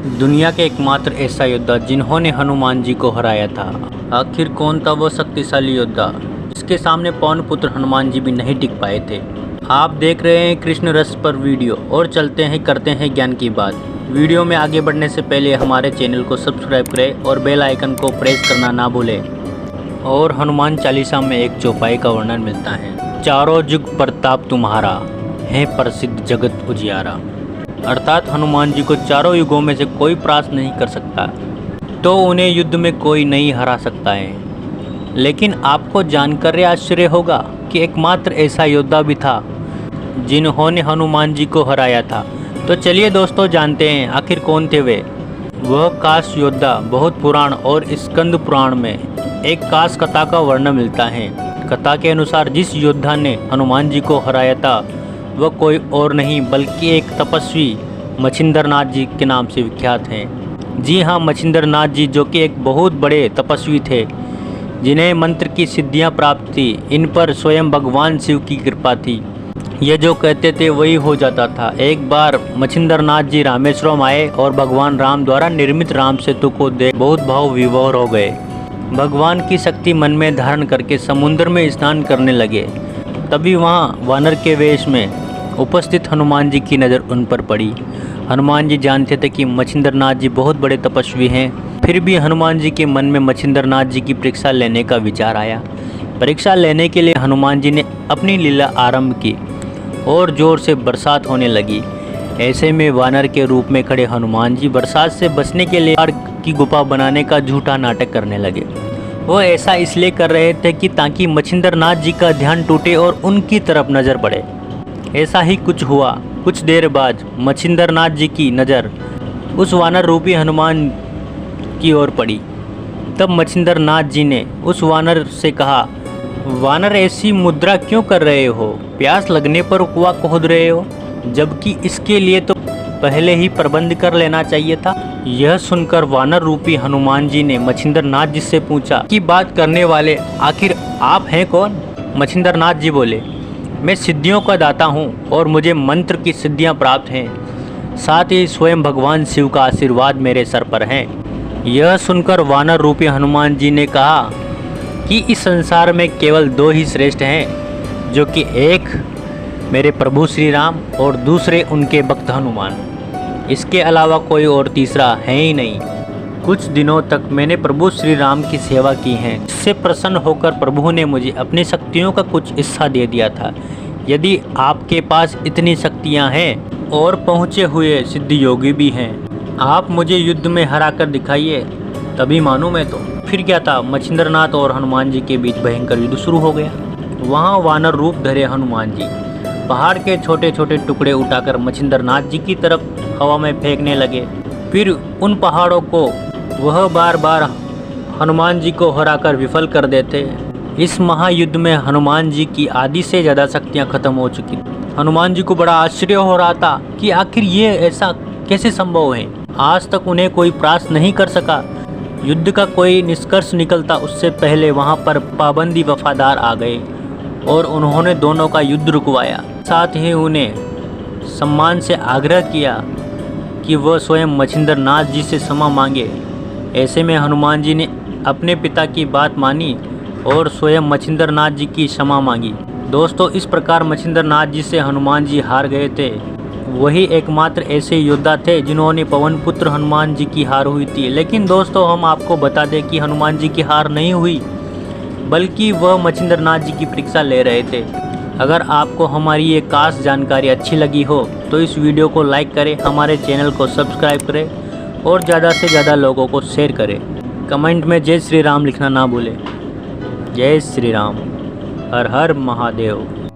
दुनिया के एकमात्र ऐसा योद्धा जिन्होंने हनुमान जी को हराया था। आखिर कौन था वो शक्तिशाली योद्धा जिसके सामने पवन पुत्र हनुमान जी भी नहीं टिक पाए थे। आप देख रहे हैं कृष्ण रस पर वीडियो और चलते हैं करते हैं ज्ञान की बात। वीडियो में आगे बढ़ने से पहले हमारे चैनल को सब्सक्राइब करें और बेल आइकन को प्रेस करना ना भूलें। और हनुमान चालीसा में एक चौपाई का वर्णन मिलता है, चारों जुग प्रताप तुम्हारा है प्रसिद्ध जगत उजियारा। अर्थात हनुमान जी को चारों युगों में से कोई परास्त नहीं कर सकता, तो उन्हें युद्ध में कोई नहीं हरा सकता है। लेकिन आपको जानकर आश्चर्य होगा कि एकमात्र ऐसा योद्धा भी था जिन्होंने हनुमान जी को हराया था। तो चलिए दोस्तों जानते हैं आखिर कौन थे वे। वह काश योद्धा बहुत पुराण और स्कंद पुराण में एक काश कथा का वर्णन मिलता है। कथा के अनुसार जिस योद्धा ने हनुमान जी को हराया था वह कोई और नहीं बल्कि एक तपस्वी मच्छिंद्रनाथ जी के नाम से विख्यात हैं। जी हाँ, मच्छिंद्रनाथ जी जो कि एक बहुत बड़े तपस्वी थे जिन्हें मंत्र की सिद्धियां प्राप्त थी। इन पर स्वयं भगवान शिव की कृपा थी। ये जो कहते थे वही हो जाता था। एक बार मच्छिंद्रनाथ जी रामेश्वरम आए और भगवान राम द्वारा निर्मित राम सेतु को देख बहुत भाव विभोर हो गए। भगवान की शक्ति मन में धारण करके समुद्र में स्नान करने लगे। तभी वहाँ वानर के वेश में उपस्थित हनुमान जी की नज़र उन पर पड़ी। हनुमान जी जानते थे कि मच्छिंद्रनाथ जी बहुत बड़े तपस्वी हैं, फिर भी हनुमान जी के मन में मच्छिंद्रनाथ जी की परीक्षा लेने का विचार आया। परीक्षा लेने के लिए हनुमान जी ने अपनी लीला आरंभ की और ज़ोर से बरसात होने लगी। ऐसे में वानर के रूप में खड़े हनुमान जी बरसात से बचने के लिए आग की गुफा बनाने का झूठा नाटक करने लगे। वो ऐसा इसलिए कर रहे थे कि ताकि मच्छिंद्रनाथ जी का ध्यान टूटे और उनकी तरफ नज़र पड़े। ऐसा ही कुछ हुआ। कुछ देर बाद मच्छिंद्रनाथ जी की नज़र उस वानर रूपी हनुमान की ओर पड़ी। तब मच्छिंद्रनाथ जी ने उस वानर से कहा, वानर ऐसी मुद्रा क्यों कर रहे हो? प्यास लगने पर कुआं खोद रहे हो, जबकि इसके लिए तो पहले ही प्रबंध कर लेना चाहिए था। यह सुनकर वानर रूपी हनुमान जी ने मच्छिंद्रनाथ जी से पूछा कि बात करने वाले आखिर आप हैं कौन? मच्छिंद्रनाथ जी बोले, मैं सिद्धियों का दाता हूँ और मुझे मंत्र की सिद्धियाँ प्राप्त हैं। साथ ही स्वयं भगवान शिव का आशीर्वाद मेरे सर पर है। यह सुनकर वानर रूपी हनुमान जी ने कहा कि इस संसार में केवल दो ही श्रेष्ठ हैं, जो कि एक मेरे प्रभु श्री राम और दूसरे उनके भक्त हनुमान। इसके अलावा कोई और तीसरा है ही नहीं। कुछ दिनों तक मैंने प्रभु श्री राम की सेवा की है, इससे प्रसन्न होकर प्रभु ने मुझे अपनी शक्तियों का कुछ हिस्सा दे दिया था। यदि आपके पास इतनी शक्तियां हैं और पहुँचे हुए सिद्ध योगी भी हैं, आप मुझे युद्ध में हरा कर दिखाइए, तभी मानूं मैं तो। फिर क्या था, मच्छिंद्रनाथ और हनुमान जी के बीच भयंकर युद्ध शुरू हो गया। वहाँ वानर रूप धरे हनुमान जी पहाड़ के छोटे छोटे टुकड़े उठाकर मच्छिंद्रनाथ जी की तरफ हवा में फेंकने लगे। फिर उन पहाड़ों को वह बार बार हनुमान जी को हराकर विफल कर देते। इस महायुद्ध में हनुमान जी की आधी से ज़्यादा शक्तियाँ खत्म हो चुकी। हनुमान जी को बड़ा आश्चर्य हो रहा था कि आखिर ये ऐसा कैसे संभव है। आज तक उन्हें कोई परास्त नहीं कर सका। युद्ध का कोई निष्कर्ष निकलता उससे पहले वहाँ पर पाबंदी वफादार आ गए और उन्होंने दोनों का युद्ध रुकवाया। साथ ही उन्हें सम्मान से आग्रह किया कि वह स्वयं मच्छिंद्रनाथ जी से क्षमा मांगे। ऐसे में हनुमान जी ने अपने पिता की बात मानी और स्वयं मच्छिंद्रनाथ जी की क्षमा मांगी। दोस्तों, इस प्रकार मच्छिंद्रनाथ जी से हनुमान जी हार गए थे। वही एकमात्र ऐसे योद्धा थे जिन्होंने पवन पुत्र हनुमान जी की हार हुई थी। लेकिन दोस्तों, हम आपको बता दें कि हनुमान जी की हार नहीं हुई, बल्कि वह मच्छिंद्रनाथ जी की परीक्षा ले रहे थे। अगर आपको हमारी ये खास जानकारी अच्छी लगी हो तो इस वीडियो को लाइक करें, हमारे चैनल को सब्सक्राइब करें और ज़्यादा से ज़्यादा लोगों को शेयर करें। कमेंट में जय श्री राम लिखना ना भूलें। जय श्री राम। हर हर महादेव।